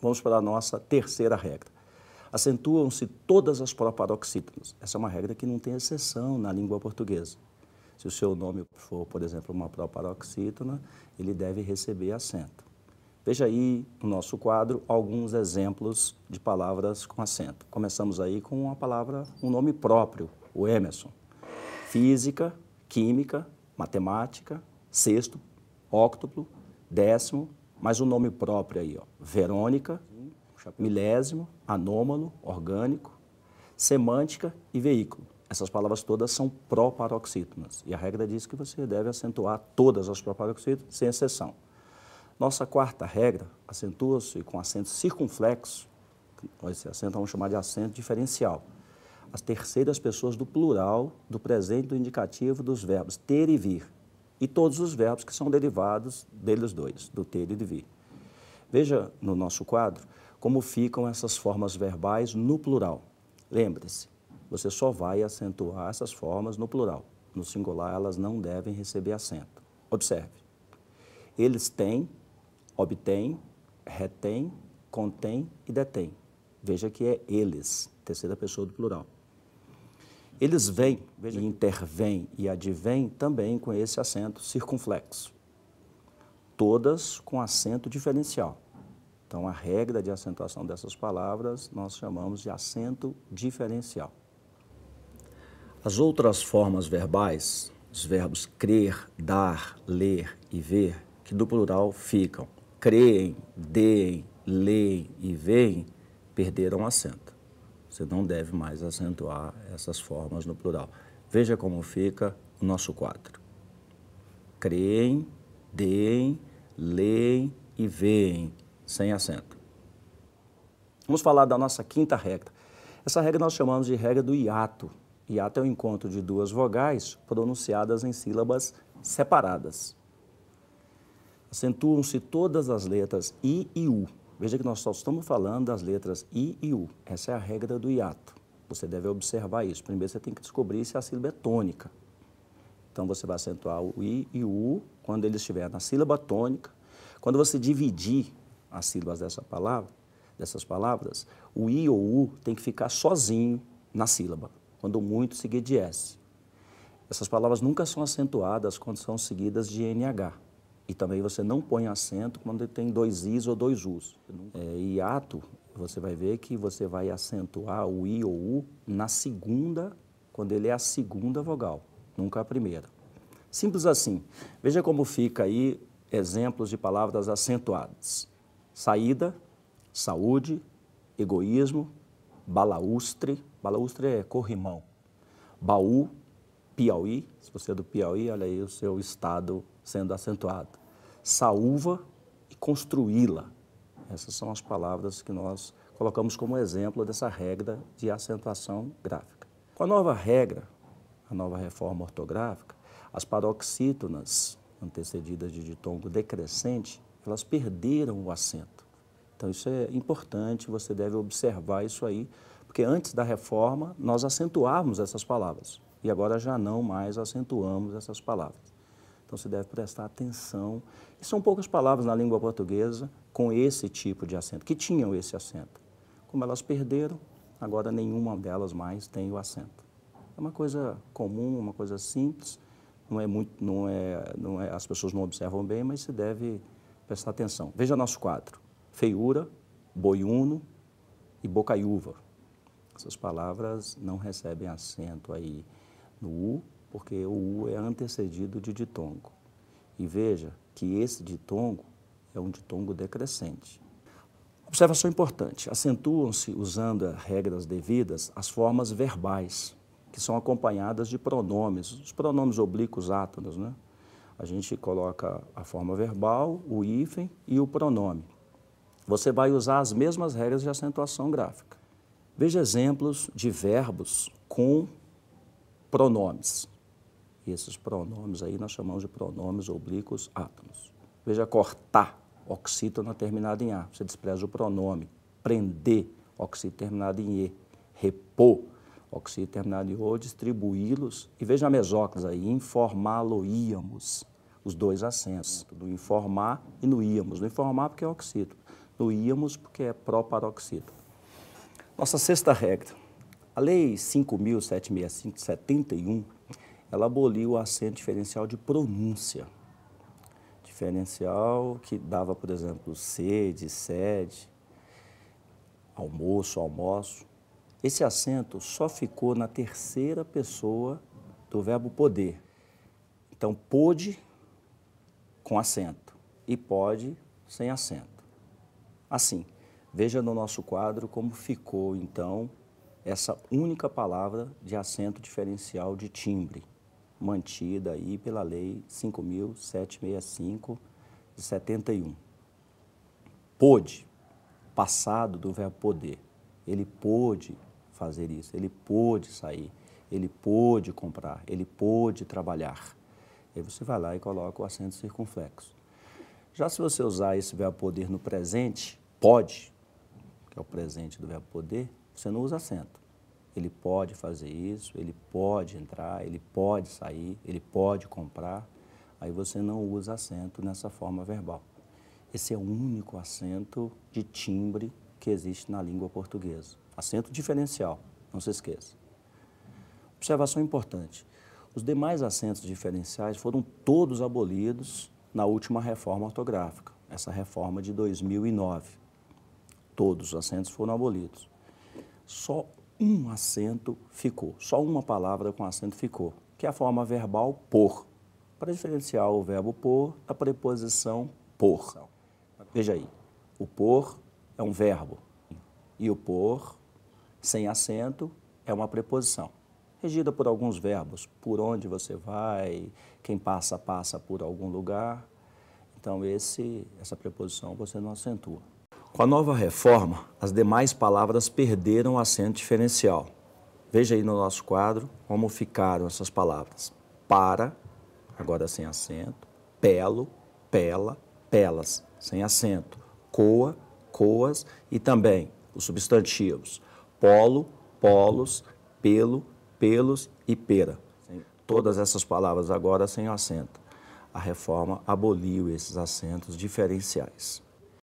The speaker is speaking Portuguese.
Vamos para a nossa terceira regra. Acentuam-se todas as proparoxítonas. Essa é uma regra que não tem exceção na língua portuguesa. Se o seu nome for, por exemplo, uma proparoxítona, ele deve receber acento. Veja aí no nosso quadro alguns exemplos de palavras com acento. Começamos aí com uma palavra, um nome próprio, o Emerson. Física, química, matemática, sexto, óctuplo, décimo, mais um nome próprio aí, ó. Verônica, milésimo, anômalo, orgânico, semântica e veículo. Essas palavras todas são proparoxítonas e a regra diz que você deve acentuar todas as proparoxítonas, sem exceção. Nossa quarta regra acentua-se com acento circunflexo, esse acento vamos chamar de acento diferencial. As terceiras pessoas do plural, do presente, do indicativo, dos verbos ter e vir. E todos os verbos que são derivados deles dois, do ter e de vir. Veja no nosso quadro como ficam essas formas verbais no plural. Lembre-se, você só vai acentuar essas formas no plural. No singular, elas não devem receber acento. Observe. Eles têm, obtêm, retêm, contêm e detêm. Veja que é eles, terceira pessoa do plural. Eles vêm, e intervêm e advêm também com esse acento circunflexo. Todas com acento diferencial. Então, a regra de acentuação dessas palavras nós chamamos de acento diferencial. As outras formas verbais, os verbos crer, dar, ler e ver, que do plural ficam creem, deem, leem e veem, perderam acento. Você não deve mais acentuar essas formas no plural. Veja como fica o nosso quadro. Creem, deem, leem e veem, sem acento. Vamos falar da nossa quinta regra. Essa regra nós chamamos de regra do hiato. Hiato é o encontro de duas vogais pronunciadas em sílabas separadas. Acentuam-se todas as letras I e U. Veja que nós só estamos falando das letras I e U. Essa é a regra do hiato. Você deve observar isso. Primeiro você tem que descobrir se a sílaba é tônica. Então você vai acentuar o I e o U quando ele estiver na sílaba tônica. Quando você dividir as sílabas dessas palavras, o I ou U tem que ficar sozinho na sílaba, quando muito seguir de S. Essas palavras nunca são acentuadas quando são seguidas de NH. E também você não põe acento quando tem dois Is ou dois Us. Hiato, você vai ver que você vai acentuar o I ou U na segunda, quando ele é a segunda vogal, nunca a primeira. Simples assim. Veja como fica aí exemplos de palavras acentuadas. Saída, saúde, egoísmo, balaústre, balaústre é corrimão, baú, Piauí, se você é do Piauí, olha aí o seu estado sendo acentuado, saúva e construí-la. Essas são as palavras que nós colocamos como exemplo dessa regra de acentuação gráfica. Com a nova regra, a nova reforma ortográfica, as paroxítonas antecedidas de ditongo decrescente, elas perderam o acento. Então, isso é importante, você deve observar isso aí, porque antes da reforma, nós acentuávamos essas palavras, e agora já não mais acentuamos essas palavras. Então, você deve prestar atenção. E são poucas palavras na língua portuguesa com esse tipo de acento, que tinham esse acento. Como elas perderam, agora nenhuma delas mais tem o acento. É uma coisa comum, uma coisa simples, as pessoas não observam bem, mas se deve prestar atenção. Veja nosso quadro. Feiura, boiuno e bocaiúva. Essas palavras não recebem acento aí no U, porque o U é antecedido de ditongo. E veja que esse ditongo é um ditongo decrescente. Observação importante, acentuam-se, usando as regras devidas, as formas verbais, que são acompanhadas de pronomes, os pronomes oblíquos átonos, né? A gente coloca a forma verbal, o hífen e o pronome. Você vai usar as mesmas regras de acentuação gráfica. Veja exemplos de verbos com pronomes. E esses pronomes aí nós chamamos de pronomes oblíquos átonos. Veja cortar, oxítona terminada em A. Você despreza o pronome. Prender, oxítona terminada em E. Repor, oxítona terminada em O. Distribuí-los. E veja a mesóclise aí, informá-lo-íamos. Os dois acentos, do informar e no íamos. No informar porque é oxítona. no íamos porque é proparoxítona. Nossa sexta regra, a Lei 5.765 de 71, ela aboliu o acento diferencial de pronúncia. Diferencial que dava, por exemplo, sede, sede, almoço, almoço. Esse acento só ficou na terceira pessoa do verbo poder. Então, pôde com acento e pode sem acento. Assim, veja no nosso quadro como ficou, então, essa única palavra de acento diferencial de timbre, mantida aí pela Lei 5.765 de 71. Pôde, passado do verbo poder. Ele pôde fazer isso, ele pôde sair, ele pôde comprar, ele pôde trabalhar. Aí você vai lá e coloca o acento circunflexo. Já se você usar esse verbo poder no presente, pode, que é o presente do verbo poder, você não usa acento. Ele pode fazer isso, ele pode entrar, ele pode sair, ele pode comprar. Aí você não usa acento nessa forma verbal. Esse é o único acento de timbre que existe na língua portuguesa. Acento diferencial, não se esqueça. Observação importante. Os demais acentos diferenciais foram todos abolidos na última reforma ortográfica, essa reforma de 2009. Todos os acentos foram abolidos. Só um acento ficou, só uma palavra com acento ficou, que é a forma verbal por, para diferenciar o verbo por da preposição por. Veja aí, o por é um verbo e o por, sem acento, é uma preposição, regida por alguns verbos, por onde você vai, quem passa, passa por algum lugar. Então, essa preposição você não acentua. Com a nova reforma, as demais palavras perderam o acento diferencial. Veja aí no nosso quadro como ficaram essas palavras. Para, agora sem acento, pelo, pela, pelas, sem acento, coa, coas e também os substantivos polo, polos, pelo, pelos e pera. Todas essas palavras agora sem acento. A reforma aboliu esses acentos diferenciais.